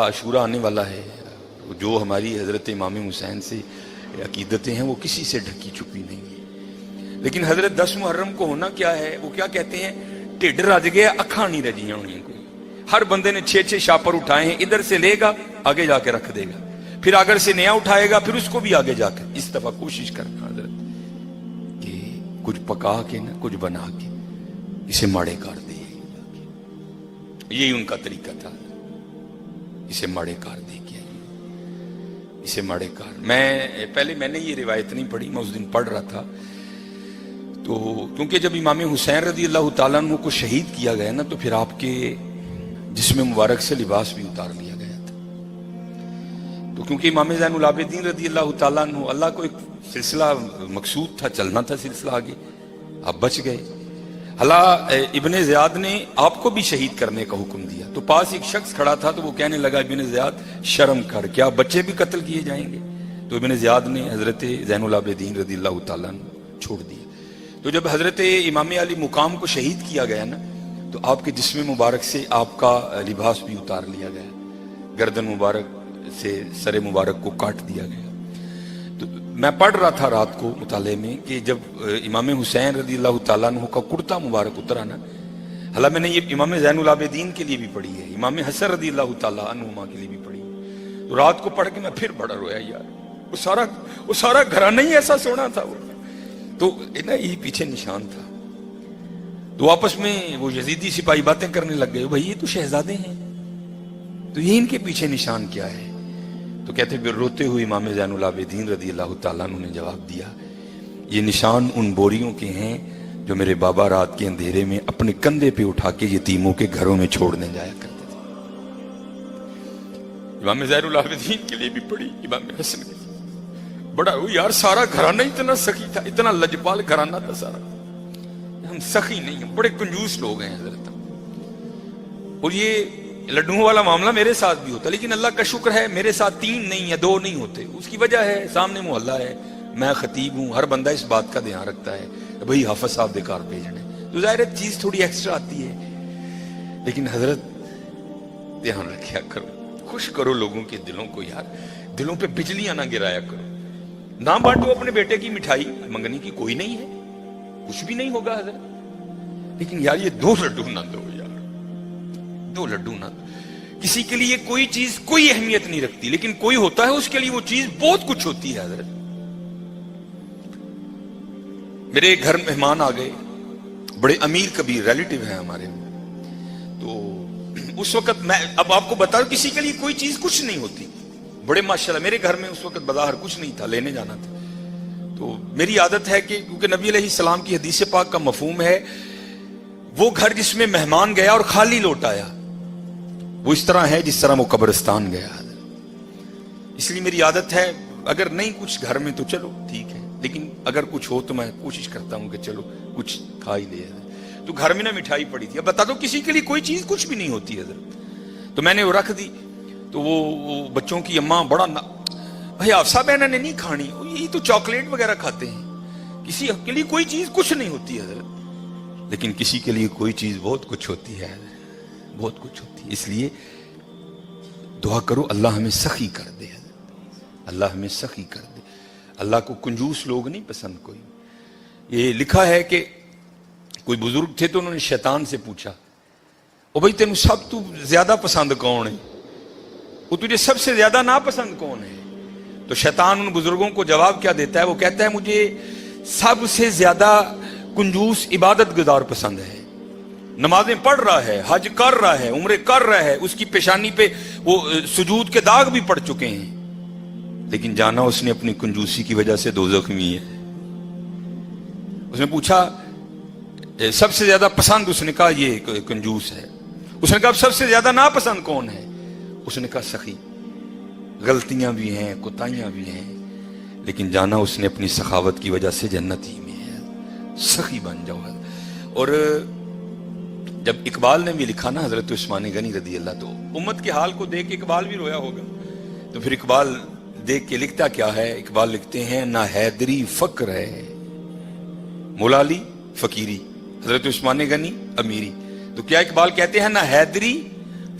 عاشورہ آنے والا ہے، جو ہماری حضرت امام حسین سے عقیدتیں ہیں وہ کسی سے ڈھکی چھپی نہیں ہے، لیکن حضرت 10 محرم کو ہونا کیا ہے، وہ کیا کہتے ہیں، ٹھڈ رج گیا اکھاں نہیں رجیاں ہونی کوئی. ہر بندے نے 6 شاپر اٹھائے ہیں، ادھر سے لے گا آگے جا کے رکھ دے گا، پھر اگر سے نیا اٹھائے گا پھر اس کو بھی آگے جا کے. اس دفعہ کوشش کرنا حضرت کہ کچھ پکا کے نہ کچھ بنا کے اسے ماڑے کر دے. یہی ان کا طریقہ تھا، اسے ماڑے کار دے کے اسے ماڑے کار. میں نے یہ روایت نہیں پڑھی، میں اس دن پڑھ رہا تھا تو کیونکہ جب امام حسین رضی اللہ تعالیٰ عنہ کو شہید کیا گیا نا تو پھر آپ کے جسم مبارک سے لباس بھی اتار لیا گیا تھا. تو کیونکہ امام زین العابدین رضی اللہ تعالیٰ عنہ، اللہ کو ایک سلسلہ مقصود تھا، چلنا تھا سلسلہ آگے، آپ بچ گئے. اللہ ابن زیاد نے آپ کو بھی شہید کرنے کا حکم دیا تو پاس ایک شخص کھڑا تھا تو وہ کہنے لگا ابن زیاد شرم کر، کیا بچے بھی قتل کیے جائیں گے؟ تو ابن زیاد نے حضرت زین العابدین رضی اللہ تعالیٰ عنہ چھوڑ دیا. تو جب حضرت امام علی مقام کو شہید کیا گیا نا تو آپ کے جسم مبارک سے آپ کا لباس بھی اتار لیا گیا، گردن مبارک سے سر مبارک کو کاٹ دیا گیا. تو میں پڑھ رہا تھا رات کو مطالعے میں کہ جب امام حسین رضی اللہ تعالیٰ عنہ کا کرتا مبارک اترا نا، حالانکہ میں نے یہ امام زین العابدین کے لیے بھی پڑھی ہے، امام حسن رضی اللہ تعالیٰ عنہما کے لیے بھی پڑھی ہے. تو رات کو پڑھ کے میں پھر بڑا رویا یار، وہ سارا گھرانہ ہی ایسا سونا تھا وہ. تو یہ پیچھے نشان تھا. تو آپس میں وہ یزیدی سپاہی باتیں کرنے لگ گئے، بھائی یہ تو شہزادے ہیں، تو یہ ان کے پیچھے نشان کیا ہے؟ تو کہتے پھر روتے ہوئے امام زین العابدین رضی اللہ تعالیٰ عنہ نے جواب دیا، یہ نشان ان بوریوں کے ہیں جو میرے بابا رات کے اندھیرے میں اپنے کندھے پہ اٹھا کے یتیموں کے گھروں میں چھوڑنے جایا کرتے تھے. امام زین العابدین کے لیے بھی پڑھی، امام حسن کے بڑا یار سارا گھرانہ اتنا سخی تھا، اتنا لجپال گھرانہ تھا سارا. ہم سخی نہیں ہیں، بڑے کنجوس لوگ ہیں حضرت. اور یہ لڈوں والا معاملہ میرے ساتھ بھی ہوتا، لیکن اللہ کا شکر ہے میرے ساتھ 3 نہیں یا 2 نہیں ہوتے. اس کی وجہ ہے سامنے محلہ ہے، میں خطیب ہوں، ہر بندہ اس بات کا دھیان رکھتا ہے بھئی حافظ صاحب بیکار بھیجنے، تو ظاہر چیز تھوڑی ایکسٹرا آتی ہے. لیکن حضرت دھیان رکھیا کرو، خوش کرو لوگوں کے دلوں کو یار، دلوں پہ بجلیاں نہ گرایا کرو. نہ بانٹو اپنے بیٹے کی مٹھائی، منگنی کی کوئی نہیں ہے، کچھ بھی نہیں ہوگا حضرت، لیکن یار یہ 2 لڈو نہ دو یار، 2 لڈو نہ دو. کسی کے لیے کوئی چیز کوئی اہمیت نہیں رکھتی، لیکن کوئی ہوتا ہے اس کے لیے وہ چیز بہت کچھ ہوتی ہے حضرت. میرے گھر مہمان آ گئے، بڑے امیر کبیر ریلیٹیو ہیں ہمارے. تو اس وقت میں اب آپ کو بتا رہا ہوں کسی کے لیے کوئی چیز کچھ نہیں ہوتی. بڑے ماشاءاللہ میرے گھر میں اس وقت بظاہر کچھ نہیں تھا، لینے جانا تھا. تو میری عادت ہے کہ کیونکہ نبی علیہ السلام کی حدیث پاک کا مفہوم ہے وہ گھر جس میں مہمان گیا اور خالی لوٹ آیا وہ اس طرح ہے جس طرح وہ قبرستان گیا. اس لیے میری عادت ہے اگر نہیں کچھ گھر میں تو چلو ٹھیک ہے، لیکن اگر کچھ ہو تو میں کوشش کرتا ہوں کہ چلو کچھ کھا ہی لے. تو گھر میں نہ مٹھائی پڑی تھی. اب بتا دو کسی کے لیے کوئی چیز کچھ بھی نہیں ہوتی حضرت. تو میں نے وہ رکھ دی. تو وہ بچوں کی اماں بڑا بھائی حفصہ بہن نے نہیں کھانی، یہی تو چاکلیٹ وغیرہ کھاتے ہیں، کسی کے لیے کوئی چیز کچھ نہیں ہوتی حضرت، لیکن کسی کے لیے کوئی چیز بہت کچھ ہوتی ہے، بہت کچھ ہوتی ہے. اس لیے دعا کرو اللہ ہمیں سخی کر دے، اللہ ہمیں سخی کر دے. اللہ کو کنجوس لوگ نہیں پسند کوئی. یہ لکھا ہے کہ کوئی بزرگ تھے تو انہوں نے شیطان سے پوچھا، او بھائی تینوں سب تو زیادہ پسند کون ہے، وہ تجھے سب سے زیادہ ناپسند کون ہے؟ تو شیطان ان بزرگوں کو جواب کیا دیتا ہے؟ وہ کہتا ہے مجھے سب سے زیادہ کنجوس عبادت گزار پسند ہے، نمازیں پڑھ رہا ہے، حج کر رہا ہے، عمرے کر رہا ہے، اس کی پیشانی پہ وہ سجود کے داغ بھی پڑ چکے ہیں، لیکن جانا اس نے اپنی کنجوسی کی وجہ سے دوزخ میں ہے. اس نے پوچھا سب سے زیادہ پسند، اس نے کہا یہ کنجوس ہے. اس نے کہا سب سے زیادہ ناپسند کون ہے؟ اس نے کہا سخی. غلطیاں بھی ہیں، کوتاہیاں بھی ہیں، لیکن جانا اس نے اپنی سخاوت کی وجہ سے جنت ہی میں ہے. سخی بن جاؤ. اور جب اقبال نے بھی لکھا نا حضرت عثمان غنی رضی اللہ، تو امت کے حال کو دیکھ کے اقبال بھی رویا ہوگا. تو پھر اقبال دیکھ کے لکھتا کیا ہے؟ اقبال لکھتے ہیں نہ حیدری فقر ہے، مولا علی فقیری، حضرت عثمان غنی امیری. تو کیا اقبال کہتے ہیں نہ حیدری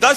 10